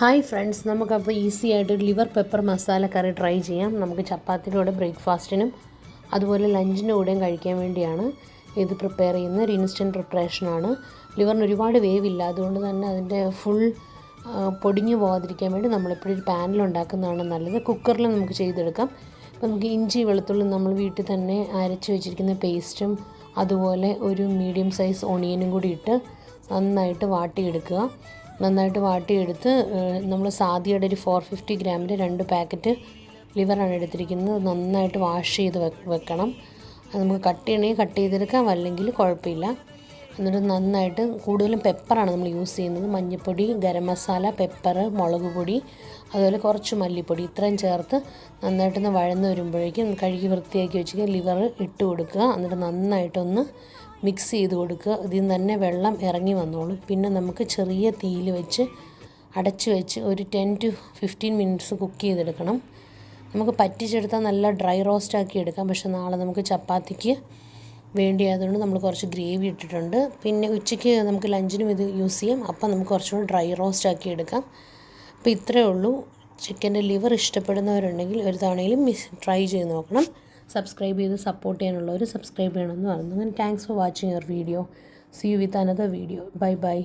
Hi friends, നമുക്കപ്പോൾ easy ആയിട്ട് ഒരു liver pepper masala curry try ചെയ്യാം. നമുക്ക് ചപ്പാത്തിയുടെ കൂടെ ബ്രേക്ക്ഫാസ്റ്റിനും അതുപോലെ ലഞ്ചിൻ്റെ കൂടെയും കഴിക്കാൻ വേണ്ടിയാണ് ഇത് പ്രിപ്പയർ ചെയ്യുന്നത്. ഒരു ഇൻസ്റ്റൻറ്റ് പ്രിപ്പറേഷനാണ്. ലിവറിന് ഒരുപാട് വേവില്ല, അതുകൊണ്ട് തന്നെ അതിൻ്റെ ഫുൾ പൊടിഞ്ഞു പോകാതിരിക്കാൻ വേണ്ടി നമ്മളെപ്പോഴും ഒരു പാനിൽ ഉണ്ടാക്കുന്നതാണ് നല്ലത്. കുക്കറിൽ നമുക്ക് ചെയ്തെടുക്കാം. ഇപ്പോൾ നമുക്ക് ഇഞ്ചി വെളുത്തുള്ളി നമ്മൾ വീട്ടിൽ തന്നെ അരച്ച് വെച്ചിരിക്കുന്ന പേസ്റ്റും അതുപോലെ ഒരു മീഡിയം സൈസ് ഓണിയനും കൂടി ഇട്ട് നന്നായിട്ട് വാട്ടിയെടുക്കുക. നന്നായിട്ട് വാട്ടിയെടുത്ത് നമ്മൾ സാദിയുടെ ഒരു 450 ഗ്രാമിൻ്റെ 2 പാക്കറ്റ് ലിവറാണ് എടുത്തിരിക്കുന്നത്. നന്നായിട്ട് വാഷ് ചെയ്ത് വെക്കണം. അത് നമുക്ക് കട്ട് ചെയ്യണമെങ്കിൽ കട്ട് ചെയ്തെടുക്കാം, അല്ലെങ്കിൽ കുഴപ്പമില്ല. എന്നിട്ട് നന്നായിട്ട് കൂടുതലും പെപ്പറാണ് നമ്മൾ യൂസ് ചെയ്യുന്നത്. മഞ്ഞൾപ്പൊടി, ഗരം മസാല, പെപ്പർ, മുളക് പൊടി, അതുപോലെ കുറച്ച് മല്ലിപ്പൊടി, ഇത്രയും ചേർത്ത് നന്നായിട്ടൊന്ന് വഴന്ന് വരുമ്പോഴേക്കും കഴുകി വൃത്തിയാക്കി വെച്ചിട്ട് ലിവർ ഇട്ട് കൊടുക്കുക. എന്നിട്ട് നന്നായിട്ടൊന്ന് മിക്സ് ചെയ്ത് കൊടുക്കുക. ഇതിൽ നിന്ന് തന്നെ വെള്ളം ഇറങ്ങി വന്നോളും. പിന്നെ നമുക്ക് ചെറിയ തീയിൽ വെച്ച് അടച്ച് വെച്ച് ഒരു 10 to 15 മിനിറ്റ്സ് കുക്ക് ചെയ്തെടുക്കണം. നമുക്ക് പറ്റിച്ചെടുത്താൽ നല്ല ഡ്രൈ റോസ്റ്റാക്കി എടുക്കാം. പക്ഷേ നാളെ നമുക്ക് ചപ്പാത്തിക്ക് വേണ്ടിയായതുകൊണ്ട് നമ്മൾ കുറച്ച് ഗ്രേവി ഇട്ടിട്ടുണ്ട്. പിന്നെ ഉച്ചയ്ക്ക് നമുക്ക് ലഞ്ചിനും ഇത് യൂസ് ചെയ്യാം. അപ്പം നമുക്ക് കുറച്ചുകൂടി ഡ്രൈ റോസ്റ്റാക്കി എടുക്കാം. അപ്പോൾ ഇത്രയേ ഉള്ളൂ. ചിക്കൻ്റെ ലിവർ ഇഷ്ടപ്പെടുന്നവരുണ്ടെങ്കിൽ ഒരു തവണയിലും ട്രൈ ചെയ്ത് നോക്കണം. സബ്സ്ക്രൈബ് ചെയ്ത് സപ്പോർട്ട് ചെയ്യാനുള്ളവർ സബ്സ്ക്രൈബ് ചെയ്യണമെന്ന് പറഞ്ഞു. അങ്ങനെ thanks for watching your video. See you with another video. Bye by.